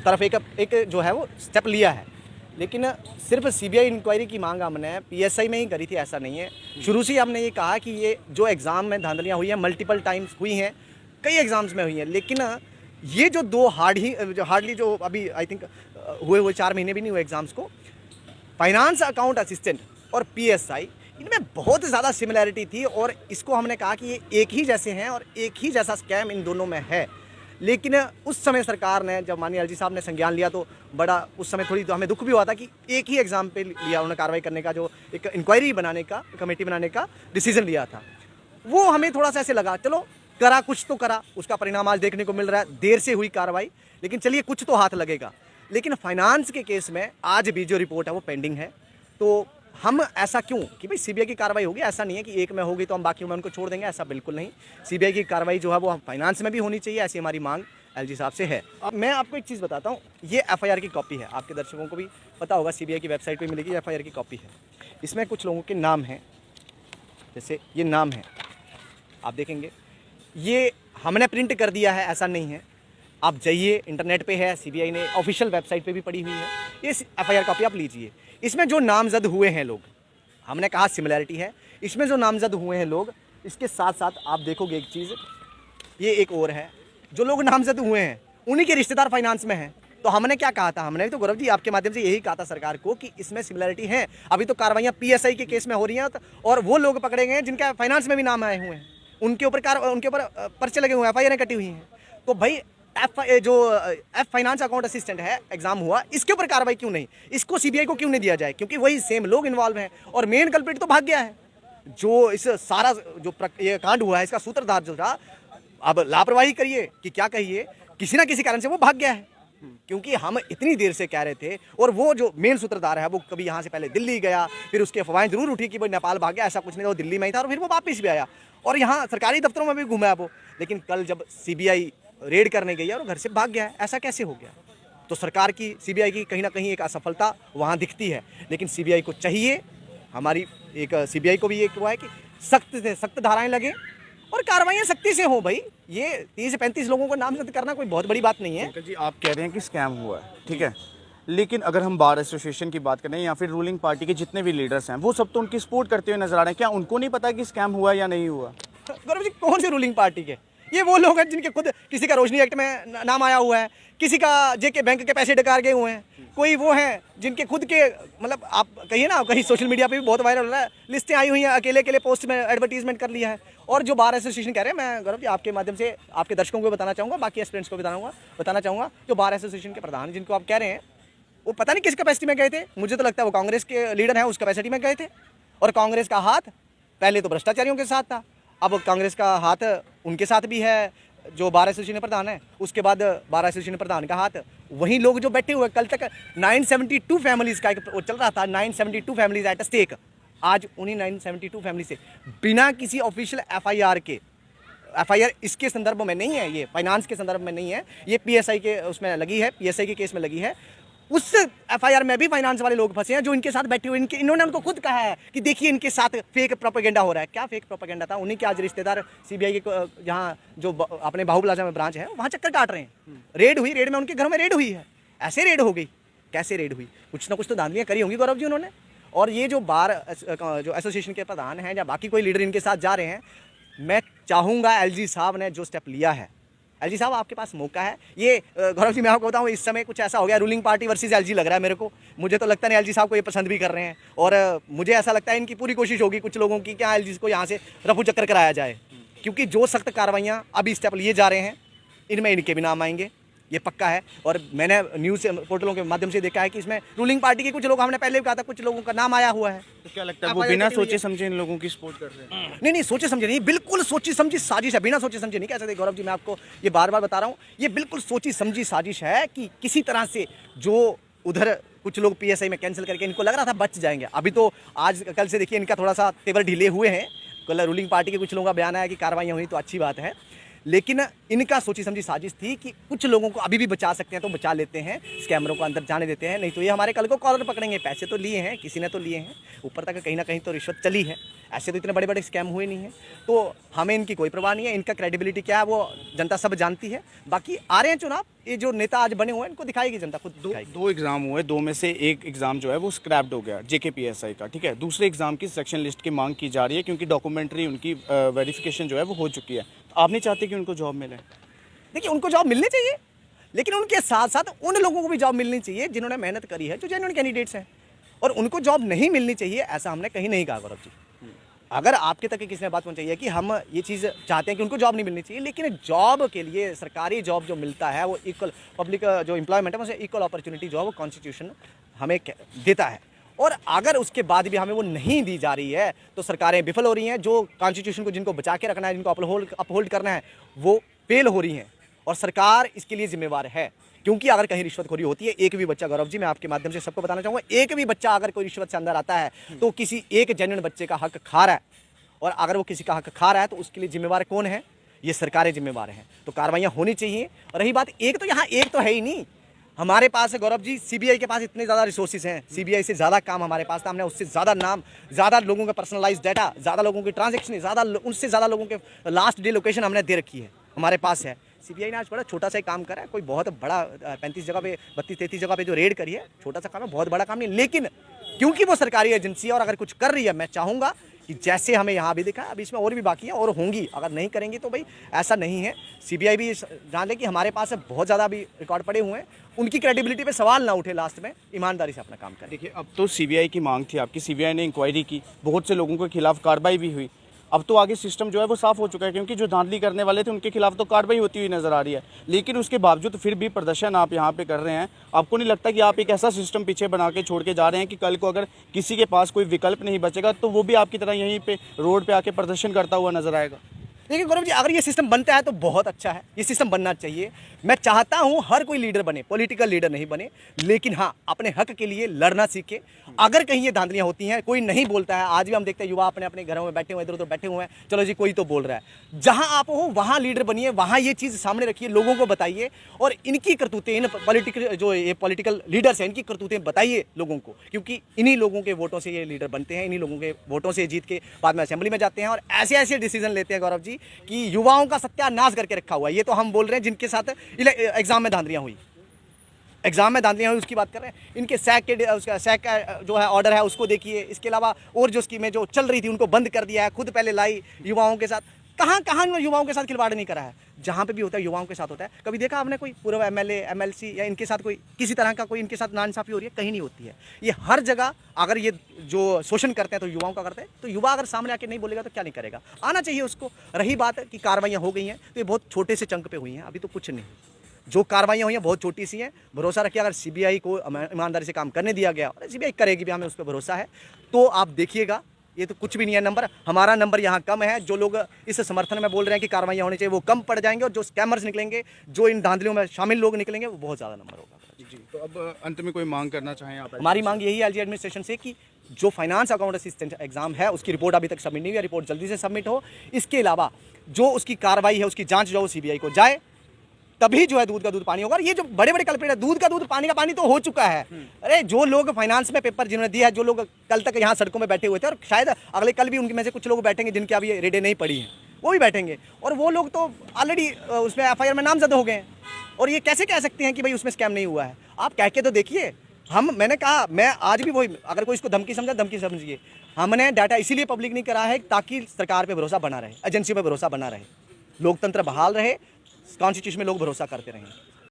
तरफ एक जो है वो स्टेप लिया है, लेकिन सिर्फ सीबीआई इंक्वायरी की मांग हमने पीएसआई में ही करी थी, ऐसा नहीं है। शुरू से हमने ये कहा कि ये जो एग्ज़ाम में धांधलियाँ हुई हैं, मल्टीपल टाइम्स हुई हैं, कई एग्ज़ाम्स में हुई हैं, लेकिन ये जो दो हार्डली जो अभी आई थिंक हुए 4 महीने भी नहीं हुए एग्ज़ाम्स को, फाइनेंस अकाउंट असिस्टेंट और पीएसआई, इनमें बहुत ज़्यादा सिमिलैरिटी थी और इसको हमने कहा कि ये एक ही जैसे हैं और एक ही जैसा स्कैम इन दोनों में है। लेकिन उस समय सरकार ने, जब माननीय एलजी साहब ने संज्ञान लिया, तो बड़ा उस समय थोड़ी तो हमें दुख भी हुआ था कि एक ही एग्ज़ाम पे लिया उन्होंने कार्रवाई करने का, जो एक इंक्वायरी बनाने का, कमेटी बनाने का डिसीजन लिया था। वो हमें थोड़ा सा ऐसे लगा, चलो करा, कुछ तो करा, उसका परिणाम आज देखने को मिल रहा है। देर से हुई कार्रवाई, लेकिन चलिए कुछ तो हाथ लगेगा। लेकिन फाइनेंस के केस में आज भी जो रिपोर्ट है वो पेंडिंग है। तो हम ऐसा क्यों कि भाई सीबीआई की कार्रवाई होगी, ऐसा नहीं है कि एक में होगी तो हम बाकी में उनको छोड़ देंगे, ऐसा बिल्कुल नहीं। सीबीआई की कार्रवाई जो है वो फाइनेंस में भी होनी चाहिए, ऐसी हमारी मांग एलजी साहब से है। अब मैं आपको एक चीज़ बताता हूँ, ये एफआईआर की कॉपी है, आपके दर्शकों को भी पता होगा, सीबीआई की वेबसाइट पर मिलेगी, एफआईआर की कॉपी है। इसमें कुछ लोगों के नाम हैं, जैसे ये नाम है, आप देखेंगे, ये हमने प्रिंट कर दिया है, ऐसा नहीं है। आप जाइए, इंटरनेट पे है, सीबीआई ने ऑफिशियल वेबसाइट पे भी पड़ी हुई है, ये एफआईआर कॉपी आप लीजिए। इसमें जो नामजद हुए हैं लोग, हमने कहा सिमिलैरिटी है, इसमें जो नामजद हुए हैं लोग, इसके साथ साथ आप देखोगे एक चीज़, ये एक और है, जो लोग नामजद हुए हैं उन्हीं के रिश्तेदार फाइनेंस में हैं। तो हमने क्या कहा था, हमने तो गौरव जी आपके माध्यम से यही कहा था सरकार को कि इसमें सिमिलैरिटी है। अभी तो कार्रवाइयाँ पीएसआई के केस में हो रही हैं और वो लोग पकड़े गए हैं जिनका फाइनेंस में भी नाम आए हुए हैं, उनके ऊपर पर्चे लगे हुए हैं, एफआईआर कटी हुई हैं। तो भाई फाइनेंस अकाउंट असिस्टेंट है, एग्जाम हुआ, इसके ऊपर कार्रवाई क्यों नहीं, इसको सीबीआई को क्यों नहीं दिया जाए, क्योंकि वही सेम लोग इन्वॉल्व हैं और मेन कल्प्रिट तो भाग गया है। जो इस सारा जो ये कांड हुआ है, इसका सूत्रधार जो था, अब लापरवाही करिए कि क्या कहिए, किसी ना किसी कारण से वो भाग गया है। क्योंकि हम इतनी देर से कह रहे थे, और वो जो मेन सूत्रधार है वो कभी यहाँ से पहले दिल्ली गया, फिर उसकी अफवाहें जरूर उठी कि भाई नेपाल भाग गया, ऐसा कुछ नहीं, वो दिल्ली में ही था और फिर वो वापस भी आया और यहाँ सरकारी दफ्तरों में भी घूमा है वो। लेकिन कल जब सीबीआई रेड करने गई और वो घर से भाग गया है, ऐसा कैसे हो गया? तो सरकार की, सीबीआई की कहीं ना कहीं एक असफलता वहाँ दिखती है। लेकिन सीबीआई को चाहिए, हमारी एक सीबीआई को भी एक हुआ है कि सख्त से सख्त धाराएं लगें और कार्रवाइयाँ सख्ती से हो। भाई ये 30 से 35 लोगों को नामजद करना कोई बहुत बड़ी बात नहीं है। जी, आप कह रहे हैं कि स्कैम हुआ है, ठीक है, लेकिन अगर हम बार एसोसिएशन की बात करें या फिर रूलिंग पार्टी के जितने भी लीडर्स हैं, वो सब तो उनकी सपोर्ट करते हुए नजर आ रहे हैं, क्या उनको नहीं पता कि स्कैम हुआ या नहीं हुआ? गौरव जी, कौन सी रूलिंग पार्टी के? ये वो लोग हैं जिनके खुद, किसी का रोशनी एक्ट में नाम आया हुआ है, किसी का जेके बैंक के पैसे डकार गए हुए हैं, कोई वो हैं जिनके खुद के, मतलब आप कहिए ना, कहीं सोशल मीडिया पे भी बहुत वायरल हो रहा है, लिस्टें आई हुई हैं, अकेले पोस्ट में एडवर्टीजमेंट कर लिया है। और जो बार एसोसिएशन कह रहे हैं, मैं गौरव जी आपके माध्यम से आपके दर्शकों को बताना चाहूँगा, बाकी एस्पिरेंट्स को बताना चाहूँगा, जो बार एसोसिएशन के प्रधान जिनको आप कह रहे हैं, वो पता नहीं किस कैपेसिटी में गए थे। मुझे तो लगता है वो कांग्रेस के लीडर हैं, उस कैपेसिटी में गए थे। और कांग्रेस का हाथ पहले तो भ्रष्टाचारियों के साथ था, अब कांग्रेस का हाथ उनके साथ भी है जो बार एसोसिएशन प्रधान है, उसके बाद बार एसोसिएशन प्रधान का हाथ वही लोग जो बैठे हुए। कल तक 972 फैमिलीज का एक चल रहा था, 972 फैमिलीज एट स्टेक। आज उन्हीं 972 फैमिली से बिना किसी ऑफिशियल एफआईआर के, एफआईआर इसके संदर्भ में नहीं है, ये फाइनेंस के संदर्भ में नहीं है, ये पीएसआई के उसमें लगी है, पीएसआई के केस में लगी है। उस एफआईआर में भी फाइनेंस वाले लोग फंसे हैं जो इनके साथ बैठे हुए, इन्होंने उनको खुद कहा है कि देखिए इनके साथ फेक प्रोपेगेंडा हो रहा है। क्या फेक प्रोपेगेंडा था? उन्हीं के आज रिश्तेदार सीबीआई के जहाँ जो अपने बाहु प्लाजा में ब्रांच है वहाँ चक्कर काट रहे हैं। रेड हुई, रेड में उनके घरों में रेड हुई है। ऐसे रेड हो गई, कैसे रेड हुई? कुछ ना कुछ तो धांधलियाँ करी होंगी गौरव जी उन्होंने। और ये जो बार जो एसोसिएशन के प्रधान हैं या बाकी कोई लीडर इनके साथ जा रहे हैं, मैं चाहूँगा एलजी साहब ने जो स्टेप लिया है, एलजी साहब आपके पास मौका है। ये गौरव जी मैं आपको बताऊँ, इस समय कुछ ऐसा हो गया, रूलिंग पार्टी वर्सेस एलजी लग रहा है मेरे को। मुझे तो लगता नहीं एलजी साहब को ये पसंद भी कर रहे हैं, और मुझे ऐसा लगता है इनकी पूरी कोशिश होगी कुछ लोगों की क्या एलजी को यहाँ से रफू चक्कर कराया जाए, क्योंकि जो सख्त कार्रवाइयाँ अभी स्टेप लिए जा रहे हैं इनमें इनके भी नाम आएंगे, ये पक्का है। और मैंने न्यूज़ पोर्टलों के माध्यम से देखा है कि इसमें रूलिंग पार्टी के कुछ लोग, हमने पहले भी कहा था, कुछ लोगों का नाम आया हुआ है। तो क्या लगता है वो बिना सोचे समझे इन लोगों की सपोर्ट कर रहे हैं? नहीं, सोचे समझे नहीं, बिल्कुल सोची समझी साजिश है। बिना सोचे समझे नहीं कह सकते गौरव जी, मैं आपको ये बार बार बता रहा हूँ, ये बिल्कुल सोची समझी साजिश है कि किसी तरह से जो उधर कुछ लोग पीएसआई में कैंसिल करके इनको लग रहा था बच जाएंगे। अभी तो आज कल से देखिए इनका थोड़ा सा तेवर ढीले हुए हैं। कल रूलिंग पार्टी के कुछ लोगों का बयान आया कि कार्रवाइयाँ हुई तो अच्छी बात है, लेकिन इनका सोची समझी साजिश थी कि कुछ लोगों को अभी भी बचा सकते हैं तो बचा लेते हैं, स्कैमरों को अंदर जाने देते हैं, नहीं तो ये हमारे कल को कॉलर पकड़ेंगे। पैसे तो लिए हैं, किसी ने तो लिए हैं, ऊपर तक कहीं ना कहीं तो रिश्वत चली है, ऐसे तो इतने बड़े बड़े स्कैम हुए नहीं हैं। तो हमें इनकी कोई परवाह नहीं है, इनका क्रेडिबिलिटी क्या है वो जनता सब जानती है। बाकी आ रहे हैं चुनाव, ये जो नेता आज बने हुए हैं इनको दिखाएगी जनता, खुद दिखाएगी। दो एग्जाम हुए, दो में से एक एग्जाम जो है वो स्क्रैप्ड हो गया JKPSI का, ठीक है। दूसरे एग्जाम की सेक्शन लिस्ट की मांग की जा रही है क्योंकि डॉक्यूमेंट्री उनकी वेरिफिकेशन जो है वो हो चुकी है। तो आप नहीं चाहते कि उनको जॉब मिले? देखिए, उनको जॉब मिलनी चाहिए, लेकिन उनके साथ साथ उन लोगों को भी जॉब मिलनी चाहिए जिन्होंने मेहनत करी है, जो जेन्युइन कैंडिडेट्स हैं। और उनको जॉब नहीं मिलनी चाहिए ऐसा हमने कहीं नहीं कहा गौरव जी। अगर आपके तक किसी ने बात पहुंचाई है कि हम ये चीज़ चाहते हैं कि उनको जॉब नहीं मिलनी चाहिए, लेकिन जॉब के लिए सरकारी जॉब जो मिलता है वो इक्वल, पब्लिक जो एम्प्लॉयमेंट है उसे इक्वल अपॉर्चुनिटी जो है वो कॉन्स्टिट्यूशन हमें देता है। और अगर उसके बाद भी हमें वो नहीं दी जा रही है तो सरकारें विफल हो रही हैं। जो कॉन्स्टिट्यूशन को जिनको बचा के रखना है, जिनको अपहोल्ड करना है, वो फेल हो रही हैं और सरकार इसके लिए जिम्मेवार है। क्योंकि अगर कहीं रिश्वतखोरी होती है, एक भी बच्चा, गौरव जी मैं आपके माध्यम से सबको बताना चाहूँगा, एक भी बच्चा अगर कोई रिश्वत से अंदर आता है तो किसी एक जेन्युइन बच्चे का हक खा रहा है, और अगर वो किसी का हक खा रहा है तो उसके लिए जिम्मेवार कौन है? ये सरकारें जिम्मेवार हैं। तो कार्रवाइयाँ होनी चाहिए। और रही बात, एक तो यहाँ एक तो है ही नहीं, हमारे पास है गौरव जी, CBI के पास इतने ज़्यादा रिसोर्सेज हैं, CBI से ज़्यादा काम हमारे पास था, हमने उससे ज़्यादा नाम, ज़्यादा लोगों का पर्सनलाइज डाटा, ज़्यादा लोगों की ट्रांजेक्शन, उनसे ज़्यादा लोगों के लास्ट डे लोकेशन हमने दे रखी है, हमारे पास है। CBI ने आज बड़ा छोटा सा काम करा है, कोई बहुत बड़ा 35 जगह पे 32-33 जगह पे जो रेड करी है, छोटा सा काम है, बहुत बड़ा काम नहीं। लेकिन क्योंकि वो सरकारी एजेंसी है और अगर कुछ कर रही है, मैं चाहूँगा कि जैसे हमें यहाँ भी दिखा, अभी इसमें और भी बाकी है और होंगी, अगर नहीं करेंगे तो भाई ऐसा नहीं है। CBI भी जान ले कि हमारे पास बहुत ज़्यादा अभी रिकॉर्ड पड़े हुए हैं, उनकी क्रेडिबिलिटी पे सवाल ना उठे, लास्ट में ईमानदारी से अपना काम करें। देखिए, अब तो CBI की मांग थी आपकी, CBI ने इंक्वायरी की, बहुत से लोगों के खिलाफ कार्रवाई भी हुई। अब तो आगे सिस्टम जो है वो साफ हो चुका है क्योंकि जो धांधली करने वाले थे उनके खिलाफ तो कार्रवाई होती हुई नजर आ रही है। लेकिन उसके बावजूद फिर भी प्रदर्शन आप यहाँ पे कर रहे हैं। आपको नहीं लगता कि आप एक ऐसा सिस्टम पीछे बना के छोड़ के जा रहे हैं कि कल को अगर किसी के पास कोई विकल्प नहीं बचेगा तो वो भी आपकी तरह यहीं पे रोड पे आके प्रदर्शन करता हुआ नजर आएगा? देखिए गौरव जी, अगर ये सिस्टम बनता है तो बहुत अच्छा है, ये सिस्टम बनना चाहिए। मैं चाहता हूं हर कोई लीडर बने, पॉलिटिकल लीडर नहीं बने, लेकिन हाँ अपने हक के लिए लड़ना सीखे। अगर कहीं ये धांधलियां होती हैं, कोई नहीं बोलता है, आज भी हम देखते हैं युवा अपने अपने घरों में बैठे हुए, इधर उधर बैठे हुए हैं, चलो जी कोई तो बोल रहा है। जहां आप हो वहां लीडर बनिए, वहां ये चीज़ सामने रखिए, लोगों को बताइए और इनकी करतूतें, इन पॉलिटिकल लीडर्स हैं, इनकी करतूतें बताइए लोगों को, क्योंकि इन्हीं लोगों के वोटों से ये लीडर बनते हैं, इन्हीं लोगों के वोटों से जीत के बाद में असेंबली में जाते हैं और ऐसे ऐसे डिसीजन लेते हैं गौरव जी कि युवाओं का सत्यानाश करके रखा हुआ है। ये तो हम बोल रहे हैं जिनके साथ एग्जाम में धांधलियां हुई, उसकी बात कर रहे हैं। इनके सैक का जो है ऑर्डर है उसको देखिए, इसके अलावा और जो स्कीमें जो चल रही थी उनको बंद कर दिया है, खुद पहले लाई युवाओं के साथ। कहाँ युवाओं के साथ खिलवाड़ नहीं करा है? जहाँ पे भी होता है युवाओं के साथ होता है। कभी देखा आपने कोई पूर्व MLA MLC या इनके साथ कोई किसी तरह का कोई इनके साथ नाइंसाफी हो रही है? कहीं नहीं होती है। ये हर जगह अगर ये जो शोषण करते हैं तो युवाओं का करते हैं, तो युवा अगर सामने आके नहीं बोलेगा तो क्या नहीं करेगा? आना चाहिए उसको। रही बात कि कार्रवाइयाँ हो गई हैं तो ये बहुत छोटे से चंक पे हुई हैं, अभी तो कुछ नहीं। जो कार्रवाइयाँ हुई हैं बहुत छोटी सी हैं। भरोसा रखिए, अगर CBI को ईमानदारी से काम करने दिया गया और CBI करेगी भी, हमें उस पर भरोसा है, तो आप देखिएगा ये तो कुछ भी नहीं है। नंबर हमारा नंबर यहाँ कम है। जो लोग इस समर्थन में बोल रहे हैं कि कार्रवाइयाँ होनी चाहिए वो कम पड़ जाएंगे, और जो स्कैमर्स निकलेंगे, जो इन धांधलियों में शामिल लोग निकलेंगे, वो बहुत ज़्यादा नंबर होगा। जी, तो अब अंत में कोई मांग करना चाहें आप? हमारी मांग यही है LG एडमिनिस्ट्रेशन से कि जो फाइनेंस अकाउंट असिस्टेंट एग्जाम है उसकी रिपोर्ट अभी तक सबमिट नहीं हुई है, रिपोर्ट जल्दी से सबमिट हो। इसके अलावा जो उसकी कार्रवाई है, उसकी जाँच जो है CBI को जाए, तभी जो है दूध का दूध पानी होगा। और ये जो बड़े बड़े कल्प्रिट है, दूध का दूध पानी का पानी तो हो चुका है। अरे जो लोग फाइनेंस में पेपर जिन्होंने दिया है, जो लोग कल तक यहाँ सड़कों में बैठे हुए थे, और शायद अगले कल भी उनके में से कुछ लोग बैठेंगे जिनकी अभी रेडें नहीं पड़ी हैं, वो भी बैठेंगे, और वो लोग तो ऑलरेडी उसमें FIR में नामजद हो गए हैं। और ये कैसे कह सकते हैं कि भाई उसमें स्कैम नहीं हुआ है? आप कह के तो देखिए। मैंने कहा, मैं आज भी वही, अगर कोई इसको धमकी समझा, धमकी समझिए। हमने डाटा इसीलिए पब्लिक नहीं करा है ताकि सरकार पे भरोसा बना रहे, एजेंसी पे भरोसा बना रहे, लोकतंत्र बहाल रहे, कॉन्स्टिट्यूशन में लोग भरोसा करते रहें।